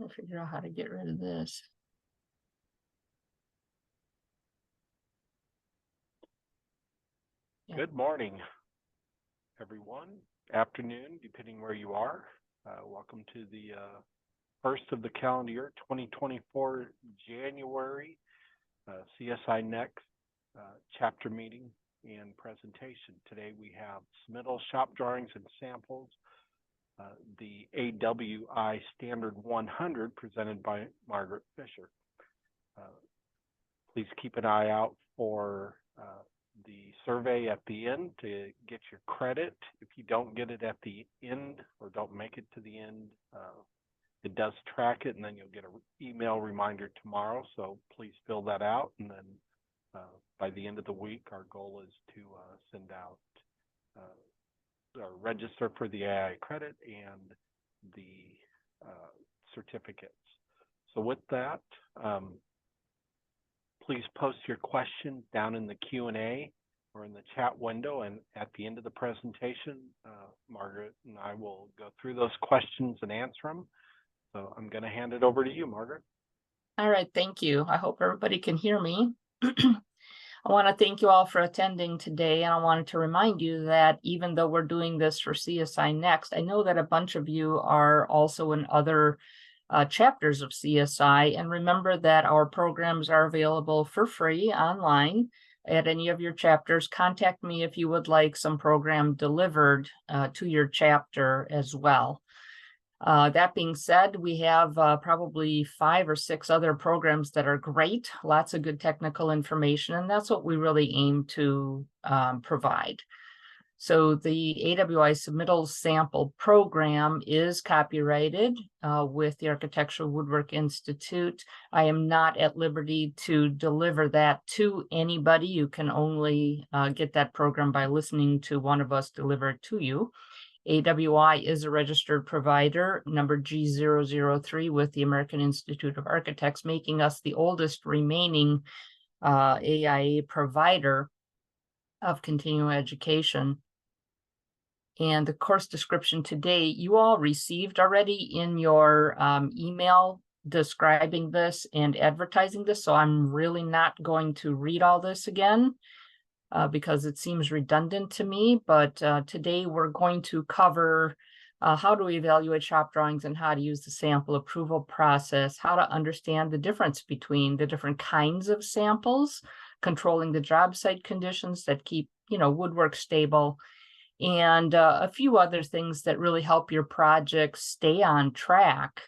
I'll figure out how to get rid of this. Yeah. Good morning, everyone. Afternoon, depending where you are. Welcome to the first of the calendar year, 2024 January CSINext chapter meeting and presentation. Today we have Submittals, shop drawings, and samples. The AWI Standard 100 presented by Margaret Fisher. Please keep an eye out for the survey at the end to get your credit. If you don't get it at the end or don't make it to the end, it does track it, and then you'll get an email reminder tomorrow. So please fill that out, and then by the end of the week, our goal is to send out register for the AI credit and the certificates. So with that, please post your question down in the Q&A or in the chat window, and at the end of the presentation, Margaret and I will go through those questions and answer them. So I'm going to hand it over to you, Margaret. All right, thank you. I hope everybody can hear me. I want to thank you all for attending today, and I wanted to remind you that even though we're doing this for CSINext, I know that a bunch of you are also in other chapters of CSI, and remember that our programs are available for free online at any of your chapters. Contact me if you would like some program delivered to your chapter as well. That being said, we have probably 5 or 6 other programs that are great, lots of good technical information, and that's what we really aim to provide. So the AWI Submittals sample program is copyrighted with the Architectural Woodwork Institute. I am not at liberty to deliver that to anybody. You can only get that program by listening to one of us deliver it to you. AWI is a registered provider, number G003, with the American Institute of Architects, making us the oldest remaining AIA provider of continuing education. And the course description today, you all received already in your email describing this and advertising this, so I'm really not going to read all this again. Because it seems redundant to me, but today we're going to cover how to evaluate shop drawings and how to use the sample approval process, how to understand the difference between the different kinds of samples, controlling the job site conditions that keep, woodwork stable, and a few other things that really help your project stay on track.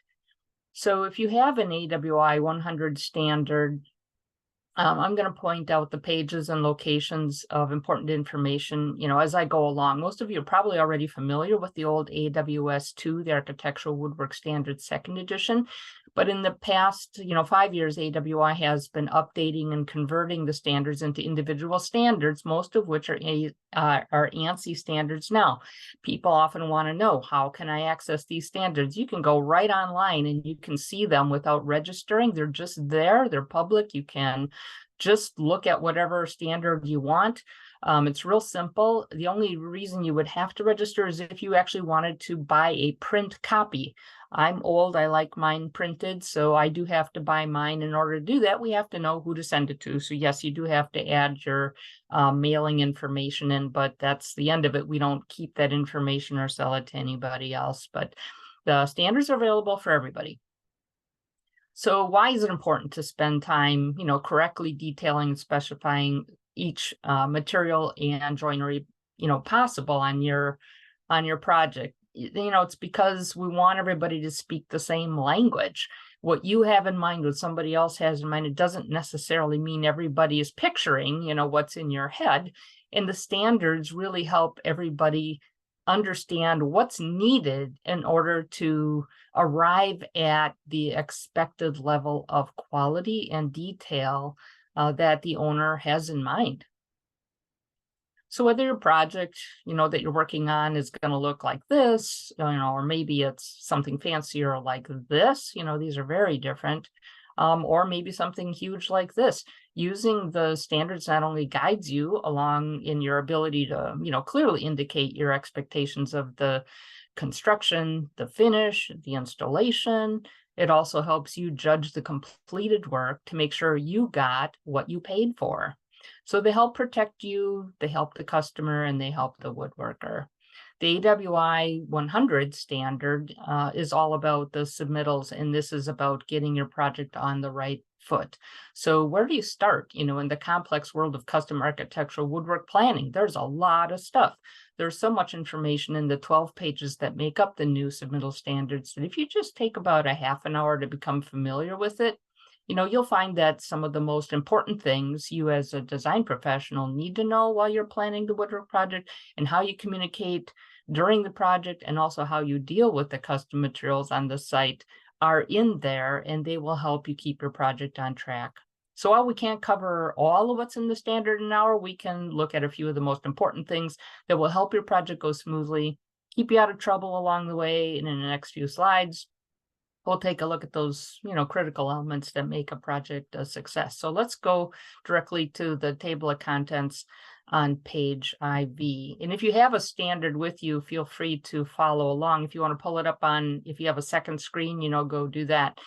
So if you have an AWI 100 standard, I'm going to point out the pages and locations of important information, as I go along. Most of you are probably already familiar with the old AWS2, the Architectural Woodwork Standard 2nd edition. But in the past, 5 years, AWI has been updating and converting the standards into individual standards, most of which are ANSI standards now. People often want to know, how can I access these standards? You can go right online and you can see them without registering. They're just there. They're public. You can just look at whatever standard you want. It's real simple. The only reason you would have to register is if you actually wanted to buy a print copy. I'm old, I like mine printed, so I do have to buy mine. In order to do that, we have to know who to send it to. So yes, you do have to add your mailing information in, but that's the end of it. We don't keep that information or sell it to anybody else, but the standards are available for everybody. So why is it important to spend time, correctly detailing and specifying each material and joinery, possible on your project? It's because we want everybody to speak the same language. What you have in mind, what somebody else has in mind, it doesn't necessarily mean everybody is picturing, what's in your head. And the standards really help everybody understand what's needed in order to arrive at the expected level of quality and detail that the owner has in mind. So whether your project, that you're working on is going to look like this, or maybe it's something fancier like this, these are very different, or maybe something huge like this. Using the standards not only guides you along in your ability to, clearly indicate your expectations of the construction, the finish, the installation. It also helps you judge the completed work to make sure you got what you paid for. So they help protect you, they help the customer, and they help the woodworker. The AWI 100 standard is all about the submittals, and this is about getting your project on the right foot. So where do you start? In the complex world of custom architectural woodwork planning, there's a lot of stuff. There's so much information in the 12 pages that make up the new submittal standards that if you just take about a half an hour to become familiar with it, you'll find that some of the most important things you as a design professional need to know while you're planning the woodwork project, and how you communicate during the project, and also how you deal with the custom materials on the site are in there, and they will help you keep your project on track. So while we can't cover all of what's in the standard in an hour, we can look at a few of the most important things that will help your project go smoothly, keep you out of trouble along the way. And in the next few slides, we'll take a look at those, critical elements that make a project a success. So let's go directly to the table of contents on page IV. And if you have a standard with you, feel free to follow along. If you want to pull it up if you have a second screen, go do that.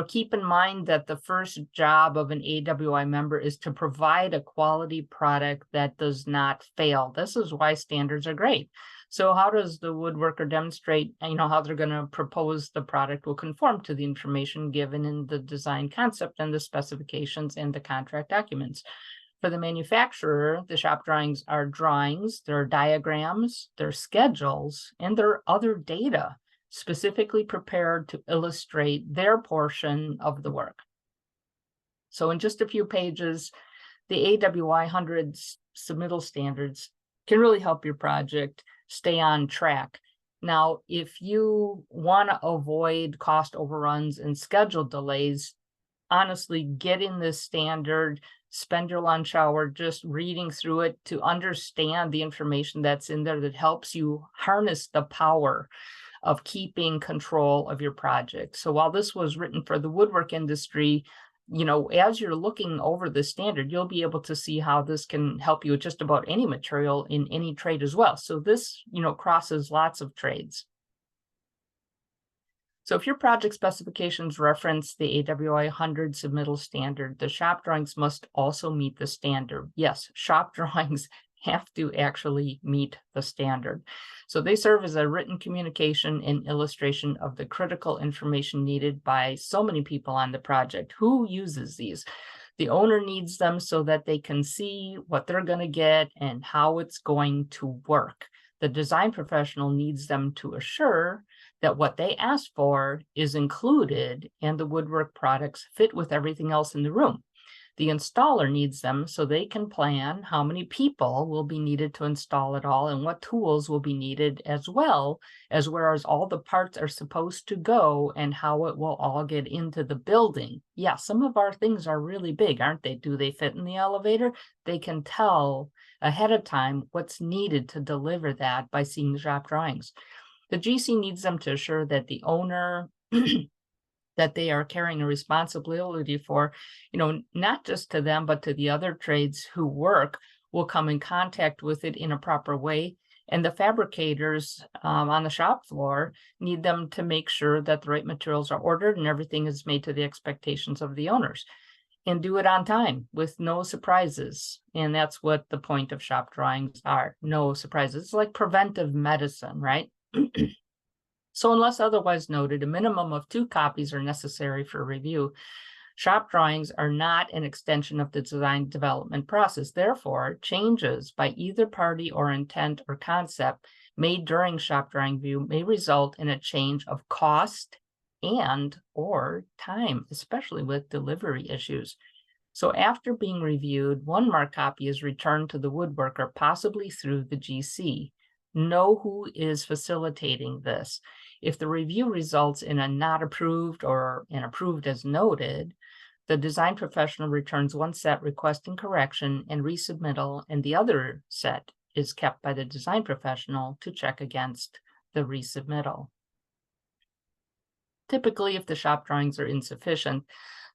Keep in mind that the first job of an AWI member is to provide a quality product that does not fail. This is why standards are great. So how does the woodworker demonstrate, how they're going to propose the product will conform to the information given in the design concept and the specifications and the contract documents? For the manufacturer, the shop drawings are drawings, there are diagrams, there are schedules, and there are other data specifically prepared to illustrate their portion of the work. So in just a few pages, the AWI 100 submittal standards can really help your project stay on track. Now, if you want to avoid cost overruns and schedule delays, honestly, get in this standard, spend your lunch hour just reading through it to understand the information that's in there that helps you harness the power of keeping control of your project. So while this was written for the woodwork industry, as you're looking over the standard, you'll be able to see how this can help you with just about any material in any trade as well. So this, crosses lots of trades. So if your project specifications reference the AWI 100 submittal standard, the shop drawings must also meet the standard. Yes, shop drawings have to actually meet the standard. So they serve as a written communication and illustration of the critical information needed by so many people on the project. Who uses these? The owner needs them so that they can see what they're going to get and how it's going to work. The design professional needs them to assure that what they asked for is included and the woodwork products fit with everything else in the room. The installer needs them so they can plan how many people will be needed to install it all and what tools will be needed, as well as where all the parts are supposed to go and how it will all get into the building. Yeah, some of our things are really big, aren't they? Do they fit in the elevator? They can tell ahead of time what's needed to deliver that by seeing the shop drawings. The GC needs them to assure that the owner that they are carrying a responsibility for, not just to them, but to the other trades who work, will come in contact with it in a proper way. And the fabricators on the shop floor need them to make sure that the right materials are ordered and everything is made to the expectations of the owners. And do it on time with no surprises. And that's what the point of shop drawings are. No surprises. It's like preventive medicine, right? So unless otherwise noted, a minimum of 2 copies are necessary for review. Shop drawings are not an extension of the design development process. Therefore, changes by either party or intent or concept made during shop drawing review may result in a change of cost and or time, especially with delivery issues. So after being reviewed, 1 marked copy is returned to the woodworker, possibly through the GC. Know who is facilitating this. If the review results in a not approved or an approved as noted, the design professional returns 1 set requesting correction and resubmittal, and the other set is kept by the design professional to check against the resubmittal. Typically, if the shop drawings are insufficient,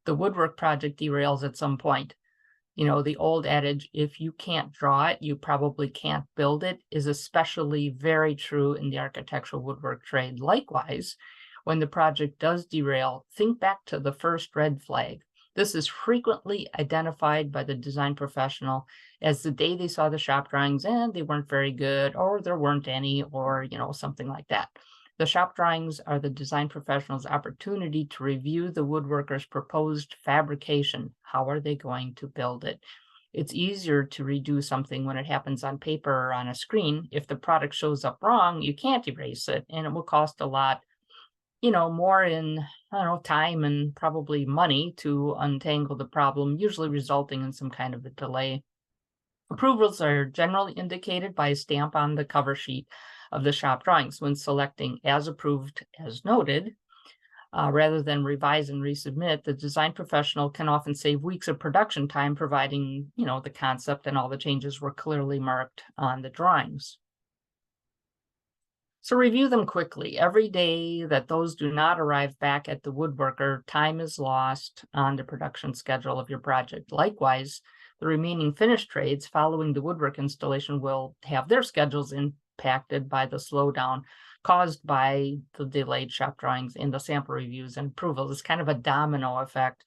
the woodwork project derails at some point. You know, the old adage, if you can't draw it, you probably can't build it, is especially very true in the architectural woodwork trade. Likewise, when the project does derail, think back to the first red flag. This is frequently identified by the design professional as the day they saw the shop drawings and they weren't very good, or there weren't any, or, you know, something like that. The shop drawings are the design professional's opportunity to review the woodworker's proposed fabrication. How are they going to build it? It's easier to redo something when it happens on paper or on a screen. If the product shows up wrong, you can't erase it, and it will cost a lot, you know, more in, I don't know, time and probably money to untangle the problem, usually resulting in some kind of a delay. Approvals are generally indicated by a stamp on the cover sheet of the shop drawings when selecting as approved as noted. Rather than revise and resubmit, the design professional can often save weeks of production time, providing, you know, the concept and all the changes were clearly marked on the drawings. So review them quickly. Every day that those do not arrive back at the woodworker, time is lost on the production schedule of your project. Likewise, the remaining finished trades following the woodwork installation will have their schedules impacted by the slowdown caused by the delayed shop drawings and the sample reviews and approvals. It's kind of a domino effect.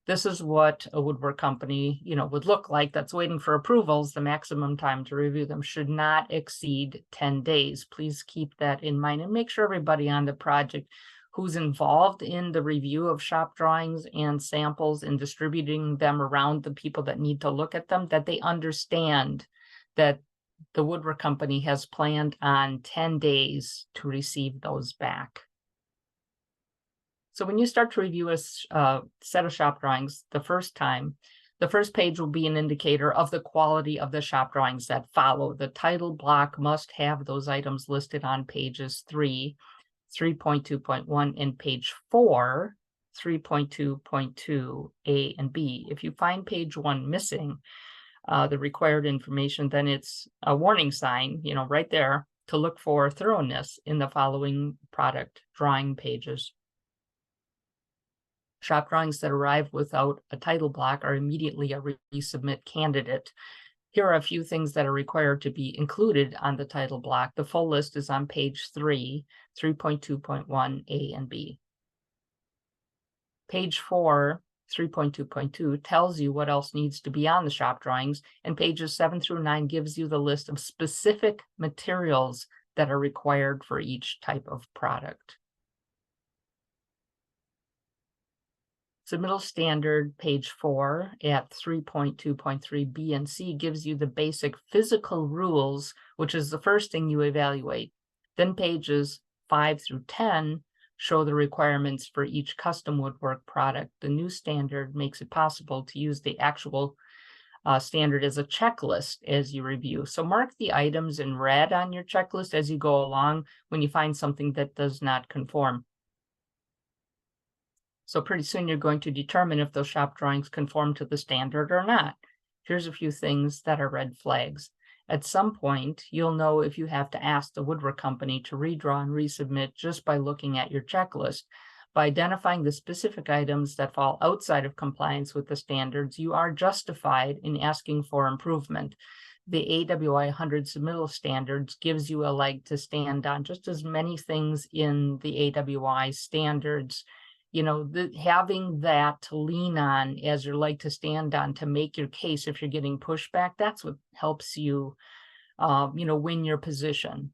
This is what a woodwork company, you know, would look like that's waiting for approvals. The maximum time to review them should not exceed 10 days. Please keep that in mind and make sure everybody on the project who's involved in the review of shop drawings and samples and distributing them around the people that need to look at them, that they understand that the woodwork company has planned on 10 days to receive those back. So when you start to review a set of shop drawings the first time, the first page will be an indicator of the quality of the shop drawings that follow. The title block must have those items listed on pages 3, 3.2.1, and page 4, 3.2.2, A and B. If you find page 1 missing, the required information, then it's a warning sign, you know, right there to look for thoroughness in the following product drawing pages. Shop drawings that arrive without a title block are immediately a resubmit candidate. Here are a few things that are required to be included on the title block. The full list is on page 3, 3.2.1, A and B. Page 4, 3.2.2 tells you what else needs to be on the shop drawings, and pages 7 through 9 gives you the list of specific materials that are required for each type of product. Submittal standard, page 4 at 3.2.3 B and C gives you the basic physical rules, which is the first thing you evaluate. Then pages 5 through 10 show the requirements for each custom woodwork product. The new standard makes it possible to use the actual standard as a checklist as you review. So mark the items in red on your checklist as you go along when you find something that does not conform. So pretty soon you're going to determine if those shop drawings conform to the standard or not. Here's a few things that are red flags. At some point, you'll know if you have to ask the woodwork company to redraw and resubmit just by looking at your checklist. By identifying the specific items that fall outside of compliance with the standards, you are justified in asking for improvement. The AWI 100 submittal standards gives you a leg to stand on. Just as many things in the AWI standards, you know, having that to lean on as your leg to stand on to make your case if you're getting pushback, that's what helps you, you know, win your position.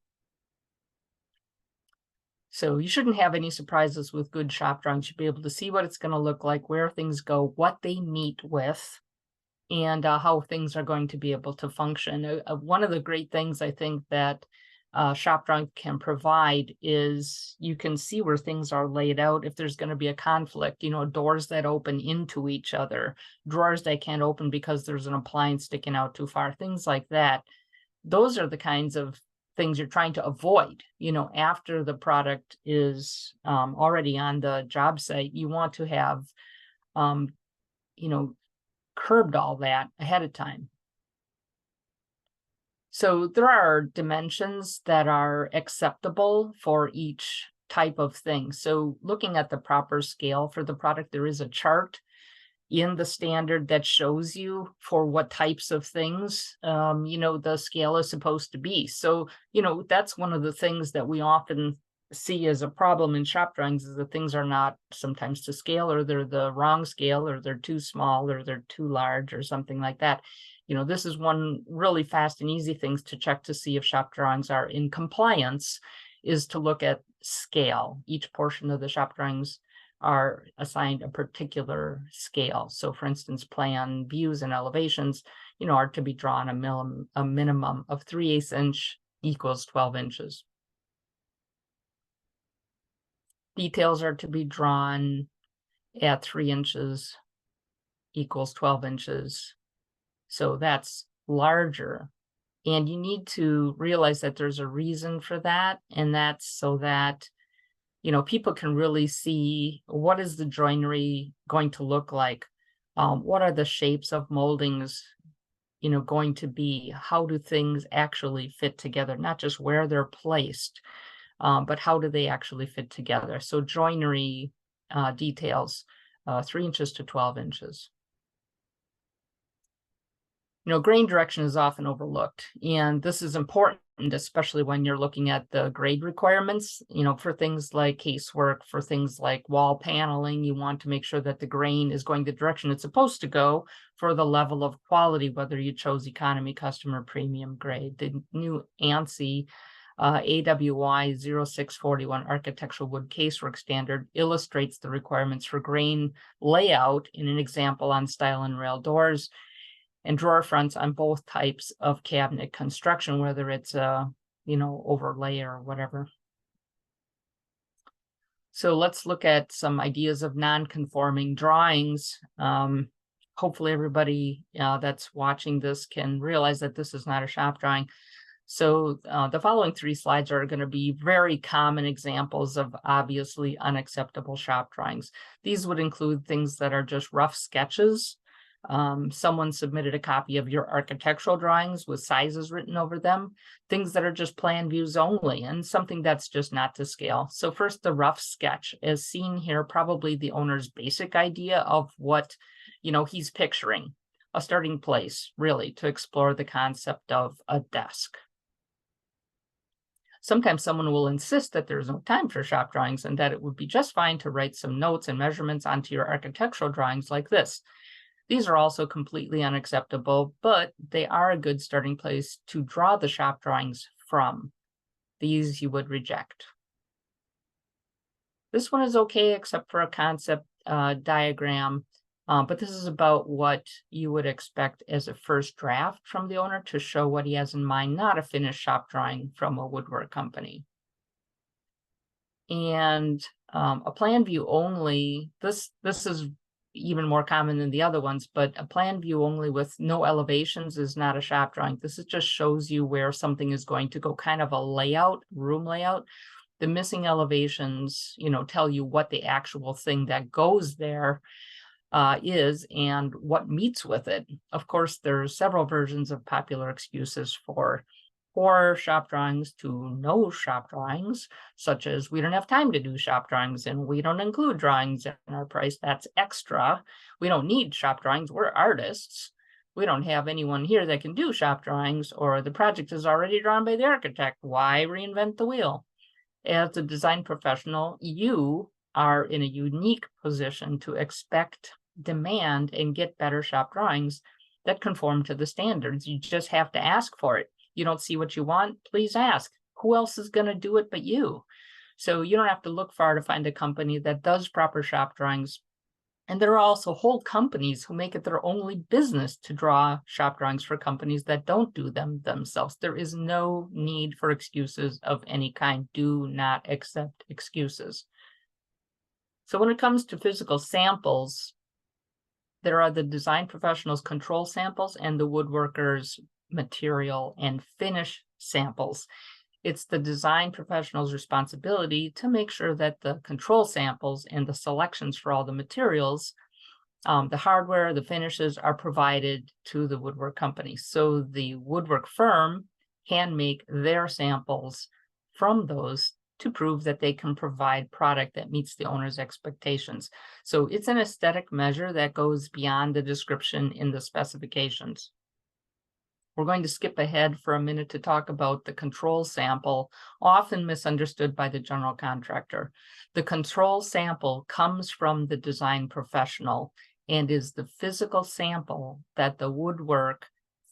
So you shouldn't have any surprises with good shop drawings. You should be able to see what it's going to look like, where things go, what they meet with, and how things are going to be able to function. One of the great things I think that shop drawing can provide is you can see where things are laid out if there's going to be a conflict, you know, doors that open into each other, drawers that can't open because there's an appliance sticking out too far, things like that. Those are the kinds of things you're trying to avoid, you know, after the product is already on the job site. You want to have, you know, curbed all that ahead of time. So there are dimensions that are acceptable for each type of thing. So looking at the proper scale for the product, there is a chart in the standard that shows you for what types of things, the scale is supposed to be. So, that's one of the things that we often see as a problem in shop drawings, is that things are not sometimes to scale, or they're the wrong scale, or they're too small, or they're too large, or something like that. This is one really fast and easy things to check to see if shop drawings are in compliance, is to look at scale. Each portion of the shop drawings are assigned a particular scale. So for instance, plan views and elevations, are to be drawn a minimum of 3/8 inch equals 12 inches. Details are to be drawn at 3 inches equals 12 inches. So that's larger. And you need to realize that there's a reason for that. And that's so that people can really see what is the joinery going to look like. What are the shapes of moldings, going to be? How do things actually fit together? Not just where they're placed, but how do they actually fit together? So joinery details, 3 inches to 12 inches. Grain direction is often overlooked, and this is important, especially when you're looking at the grade requirements, for things like casework, for things like wall paneling. You want to make sure that the grain is going the direction it's supposed to go for the level of quality, whether you chose economy, custom, or premium grade. The new ANSI AWY 0641 architectural wood casework standard illustrates the requirements for grain layout in an example on stile and rail doors and drawer fronts on both types of cabinet construction, whether it's overlay or whatever. So let's look at some ideas of non-conforming drawings. Hopefully everybody that's watching this can realize that this is not a shop drawing. So the following 3 slides are going to be very common examples of obviously unacceptable shop drawings. These would include things that are just rough sketches. Someone submitted a copy of your architectural drawings with sizes written over them, things that are just plan views only, and something that's just not to scale. So first, the rough sketch, as seen here, probably the owner's basic idea of what he's picturing, a starting place really to explore the concept of a desk. Sometimes someone will insist that there's no time for shop drawings and that it would be just fine to write some notes and measurements onto your architectural drawings like this. These are also completely unacceptable, but they are a good starting place to draw the shop drawings from. These you would reject. This one is okay, except for a concept diagram, but this is about what you would expect as a first draft from the owner to show what he has in mind, not a finished shop drawing from a woodwork company. And a plan view only, this is even more common than the other ones, but a plan view only with no elevations is not a shop drawing. This just shows you where something is going to go, kind of a layout, room layout. The missing elevations, tell you what the actual thing that goes there is and what meets with it. Of course, there's several versions of popular excuses for poor shop drawings to no shop drawings, such as we don't have time to do shop drawings and we don't include drawings in our price. That's extra. We don't need shop drawings. We're artists. We don't have anyone here that can do shop drawings, or the project is already drawn by the architect. Why reinvent the wheel? As a design professional, you are in a unique position to expect, demand, and get better shop drawings that conform to the standards. You just have to ask for it. You don't see what you want, please ask. Who else is going to do it but you? So you don't have to look far to find a company that does proper shop drawings. And there are also whole companies who make it their only business to draw shop drawings for companies that don't do them themselves. There is no need for excuses of any kind. Do not accept excuses. So when it comes to physical samples, there are the design professional's control samples and the woodworker's material and finish samples. It's the design professional's responsibility to make sure that the control samples and the selections for all the materials, the hardware, the finishes, are provided to the woodwork company. So the woodwork firm can make their samples from those to prove that they can provide product that meets the owner's expectations. So it's an aesthetic measure that goes beyond the description in the specifications. We're going to skip ahead for a minute to talk about the control sample, often misunderstood by the general contractor. The control sample comes from the design professional and is the physical sample that the woodwork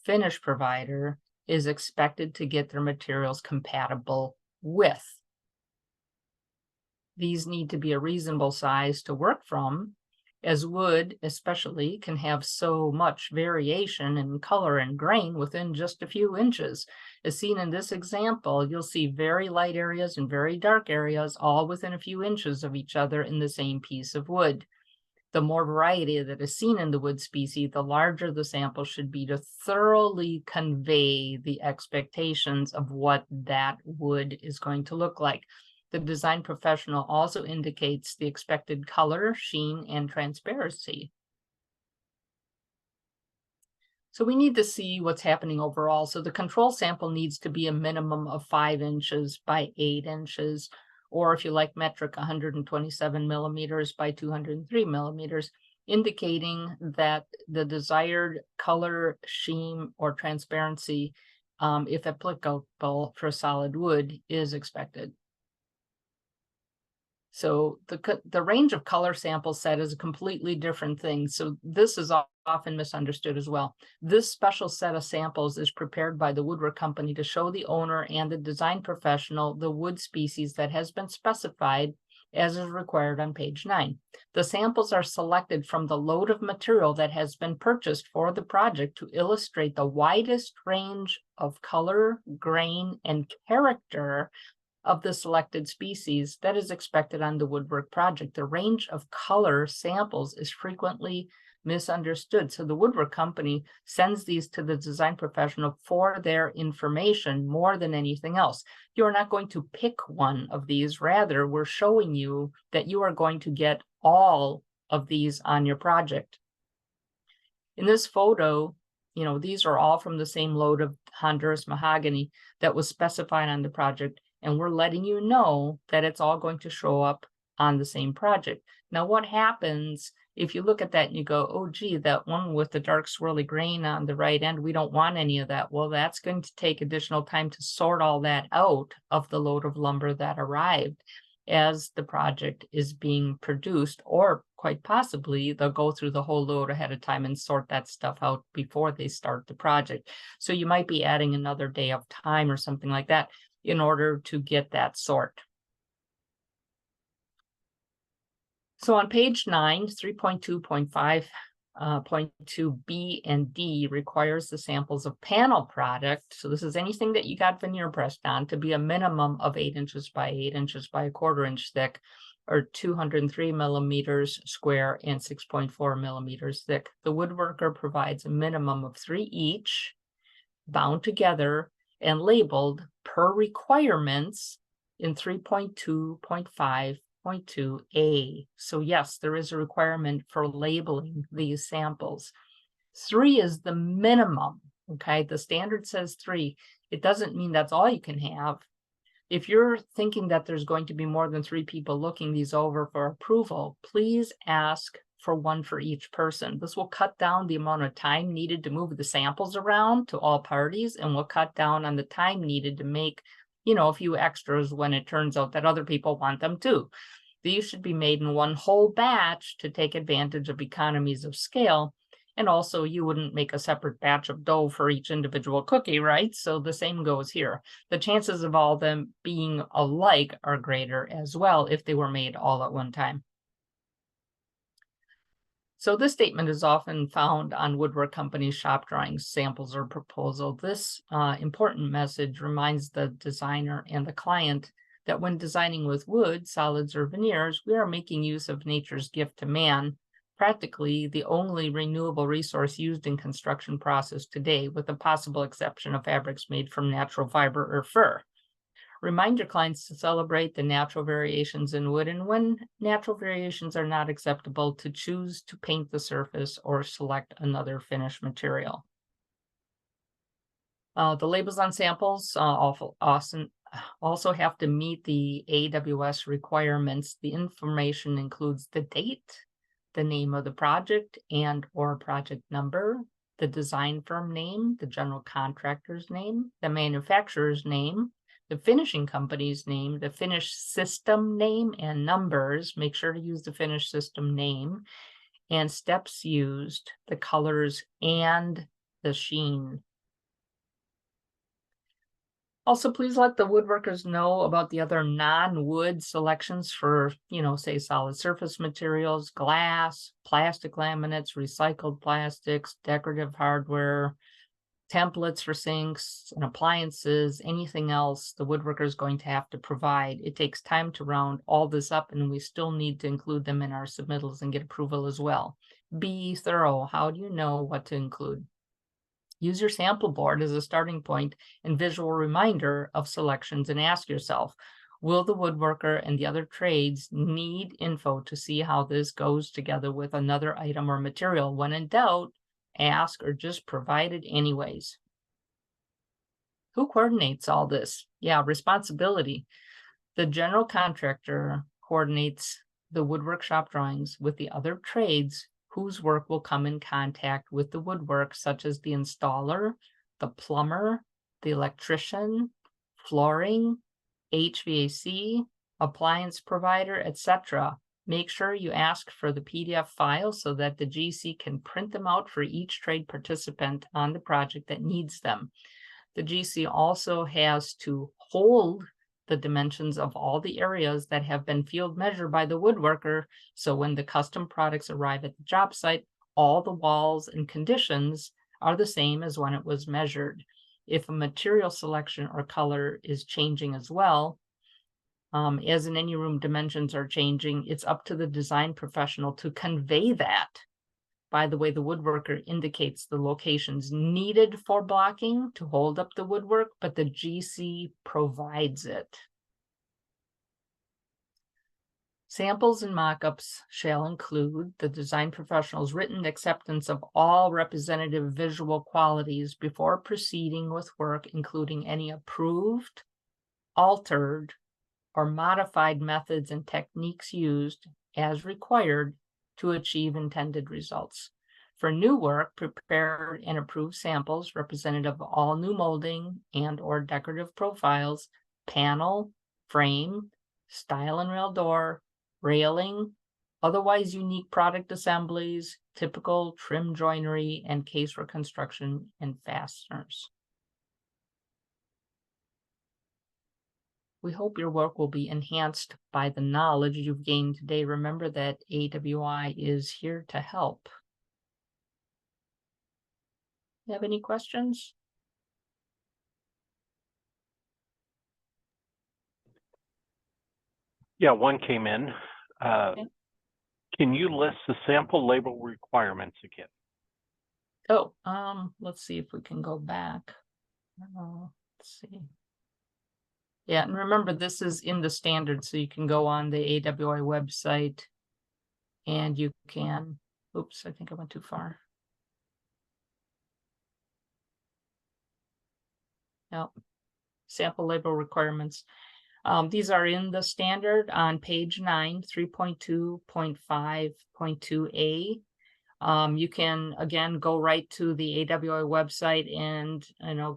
finish provider is expected to get their materials compatible with. These need to be a reasonable size to work from, as wood especially can have so much variation in color and grain within just a few inches. As seen in this example, you'll see very light areas and very dark areas all within a few inches of each other in the same piece of wood. The more variety that is seen in the wood species, the larger the sample should be to thoroughly convey the expectations of what that wood is going to look like. The design professional also indicates the expected color, sheen, and transparency. So we need to see what's happening overall. So the control sample needs to be a minimum of 5 inches by 8 inches, or if you like metric, 127 millimeters by 203 millimeters, indicating that the desired color, sheen, or transparency, if applicable for solid wood, is expected. So the range of color sample set is a completely different thing. So this is often misunderstood as well. This special set of samples is prepared by the woodwork company to show the owner and the design professional the wood species that has been specified as is required on page 9. The samples are selected from the load of material that has been purchased for the project to illustrate the widest range of color, grain, and character of the selected species that is expected on the woodwork project. The range of color samples is frequently misunderstood. So the woodwork company sends these to the design professional for their information more than anything else. You're not going to pick one of these. Rather, we're showing you that you are going to get all of these on your project. In this photo, these are all from the same load of Honduras mahogany that was specified on the project. And we're letting you know that it's all going to show up on the same project. Now, what happens if you look at that and you go, oh, gee, that one with the dark swirly grain on the right end, we don't want any of that. Well, that's going to take additional time to sort all that out of the load of lumber that arrived as the project is being produced, or quite possibly they'll go through the whole load ahead of time and sort that stuff out before they start the project. So you might be adding another day of time or something like that in order to get that sort. So on page 9, 3.2.5.2 B and D requires the samples of panel product. So this is anything that you got veneer pressed on to be a minimum of 8 inches by 8 inches by 1/4 inch thick, or 203 millimeters square and 6.4 millimeters thick. The woodworker provides a minimum of 3 each, bound together and labeled per requirements in 3.2.5.2a. So yes, there is a requirement for labeling these samples. 3 is the minimum, okay? The standard says 3. It doesn't mean that's all you can have. If you're thinking that there's going to be more than 3 people looking these over for approval, please ask for 1 for each person. This will cut down the amount of time needed to move the samples around to all parties, and will cut down on the time needed to make, a few extras when it turns out that other people want them too. These should be made in one whole batch to take advantage of economies of scale. And also, you wouldn't make a separate batch of dough for each individual cookie, right? So the same goes here. The chances of all them being alike are greater as well if they were made all at one time. So this statement is often found on woodwork companies' shop drawings, samples, or proposal. This important message reminds the designer and the client that when designing with wood, solids, or veneers, we are making use of nature's gift to man, practically the only renewable resource used in construction process today, with the possible exception of fabrics made from natural fiber or fur. Remind your clients to celebrate the natural variations in wood, and when natural variations are not acceptable, to choose to paint the surface or select another finish material. The labels on samples often also have to meet the AWS requirements. The information includes the date, the name of the project and or project number, the design firm name, the general contractor's name, the manufacturer's name, the finishing company's name, the finished system name and numbers. Make sure to use the finished system name, and steps used, the colors, and the sheen. Also, please let the woodworkers know about the other non-wood selections for, say solid surface materials, glass, plastic laminates, recycled plastics, decorative hardware, templates for sinks and appliances, anything else the woodworker is going to have to provide. It takes time to round all this up, and we still need to include them in our submittals and get approval as well. Be thorough. How do you know what to include? Use your sample board as a starting point and visual reminder of selections, and ask yourself, will the woodworker and the other trades need info to see how this goes together with another item or material? When in doubt, ask or just provide it anyways. Who coordinates all this? Yeah, responsibility. The general contractor coordinates the woodwork shop drawings with the other trades whose work will come in contact with the woodwork, such as the installer, the plumber, the electrician, flooring, HVAC, appliance provider, etc. Make sure you ask for the PDF file so that the GC can print them out for each trade participant on the project that needs them. The GC also has to hold the dimensions of all the areas that have been field measured by the woodworker, so when the custom products arrive at the job site, all the walls and conditions are the same as when it was measured. If a material selection or color is changing as well, as in any room dimensions are changing, it's up to the design professional to convey that by the way the woodworker indicates the locations needed for blocking to hold up the woodwork, but the GC provides it. Samples and mock-ups shall include the design professional's written acceptance of all representative visual qualities before proceeding with work, including any approved, altered, or modified methods and techniques used as required to achieve intended results. For new work, prepare and approve samples representative of all new molding and or decorative profiles, panel, frame, stile and rail door, railing, otherwise unique product assemblies, typical trim joinery, and casework construction and fasteners. We hope your work will be enhanced by the knowledge you've gained today. Remember that AWI is here to help. You have any questions? Yeah, one came in. Okay. Can you list the sample label requirements again? Oh, let's see if we can go back. Let's see. Yeah, and remember, this is in the standard, so you can go on the AWI website and you can, oops, I think I went too far. Yep. Sample label requirements. These are in the standard on page 9, 3.2.5.2a. You can, again, go right to the AWI website and,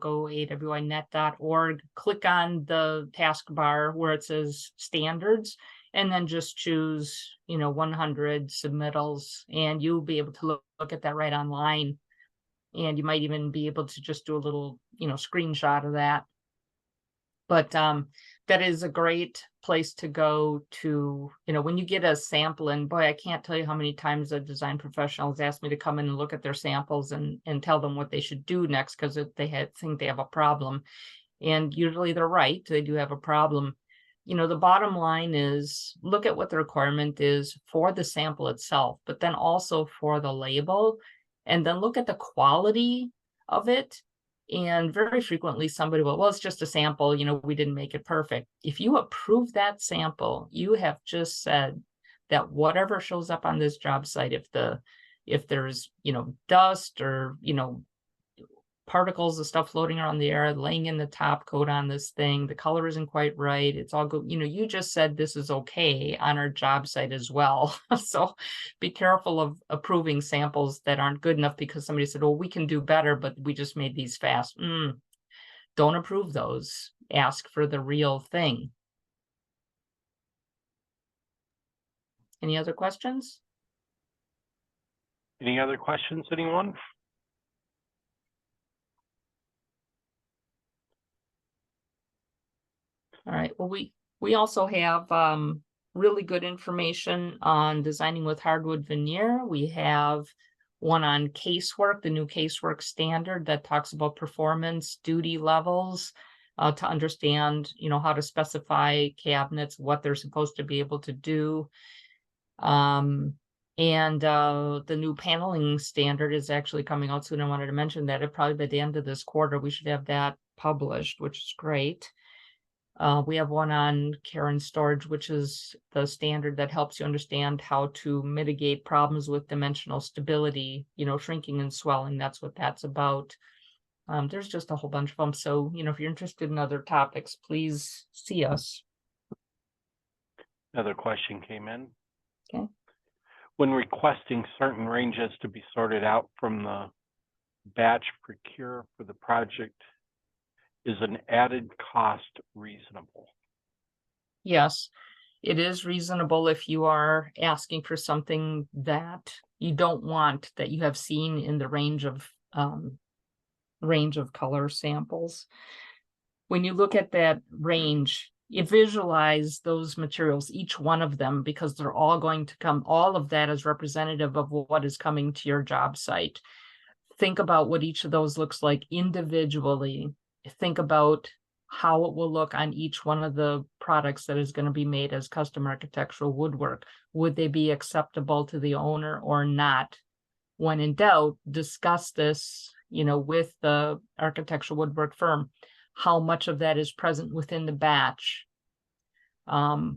go awinet.org, click on the taskbar where it says standards, and then just choose, 100 submittals, and you'll be able to look at that right online. And you might even be able to just do a little, screenshot of that. But that is a great place to go to, when you get a sample, and boy, I can't tell you how many times the design professionals ask me to come in and look at their samples and tell them what they should do next, because they think they have a problem. And usually they're right, they do have a problem. The bottom line is look at what the requirement is for the sample itself, but then also for the label, and then look at the quality of it. And very frequently somebody will, well, it's just a sample, we didn't make it perfect. If you approve that sample, you have just said that whatever shows up on this job site, if there's, dust or, particles of stuff floating around the air, laying in the top coat on this thing. The color isn't quite right. It's all good. You know, you just said this is okay on our job site as well. So be careful of approving samples that aren't good enough because somebody said, well, we can do better, but we just made these fast. Don't approve those. Ask for the real thing. Any other questions? Any other questions, anyone? All right, well, we also have really good information on designing with hardwood veneer. We have one on casework, the new casework standard that talks about performance duty levels to understand, you know, how to specify cabinets, what they're supposed to be able to do. And the new paneling standard is actually coming out soon. I wanted to mention that it probably by the end of this quarter, we should have that published, which is great. We have one on care and storage, which is the standard that helps you understand how to mitigate problems with dimensional stability, you know, shrinking and swelling. That's what that's about. There's just a whole bunch of them. So, you know, if you're interested in other topics, please see us. Another question came in. Okay. When requesting certain ranges to be sorted out from the batch procure for the project, is an added cost reasonable? Yes, it is reasonable if you are asking for something that you don't want, that you have seen in the range of color samples. When you look at that range, you visualize those materials, each one of them, because they're all going to come, all of that is representative of what is coming to your job site. Think about what each of those looks like individually. Think about how it will look on each one of the products that is going to be made as custom architectural woodwork. Would they be acceptable to the owner or not? When in doubt, discuss this, you know, with the architectural woodwork firm. How much of that is present within the batch?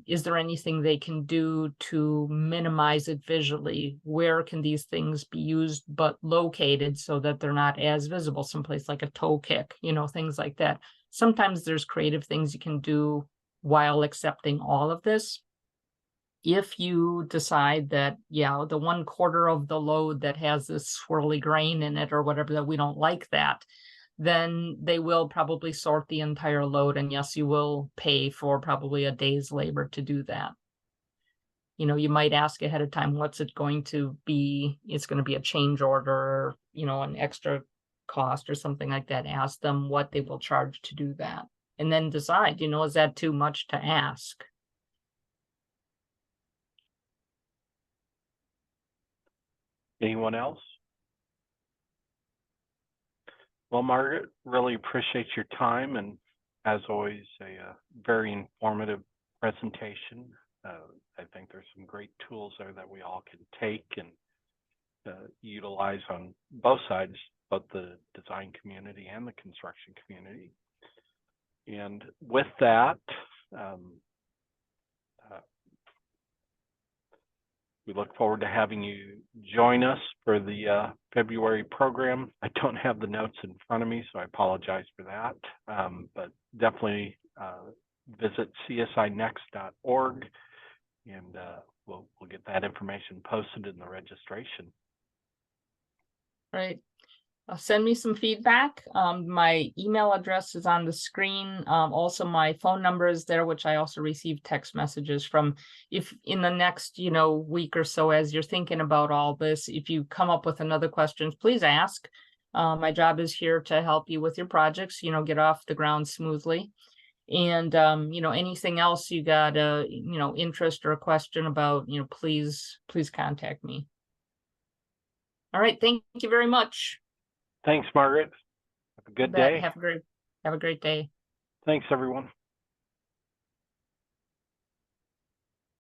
Is there anything they can do to minimize it visually? Where can these things be used but located so that they're not as visible? Someplace like a toe kick, you know, things like that. Sometimes there's creative things you can do while accepting all of this. If you decide that, yeah, the 1/4 of the load that has this swirly grain in it or whatever, that we don't like that, then they will probably sort the entire load. And yes, you will pay for probably a day's labor to do that. You know, you might ask ahead of time, what's it going to be? It's going to be a change order, you know, an extra cost or something like that. Ask them what they will charge to do that. And then decide, you know, is that too much to ask? Anyone else? Well, Margaret, really appreciate your time, and as always, a very informative presentation. I think there's some great tools there that we all can take and utilize on both sides, both the design community and the construction community. And with that, we look forward to having you join us for the February program. I don't have the notes in front of me, so I apologize for that. But definitely visit CSINext.org, and we'll get that information posted in the registration. Right. Send me some feedback. My email address is on the screen. Also, my phone number is there, which I also receive text messages from. If in the next, you know, week or so, as you're thinking about all this, if you come up with another questions, please ask. My job is here to help you with your projects, you know, get off the ground smoothly. And, you know, anything else you got a, you know, interest or a question about, you know, please contact me. All right. Thank you very much. Thanks, Margaret. Have a good day. Have a great day. Thanks, everyone.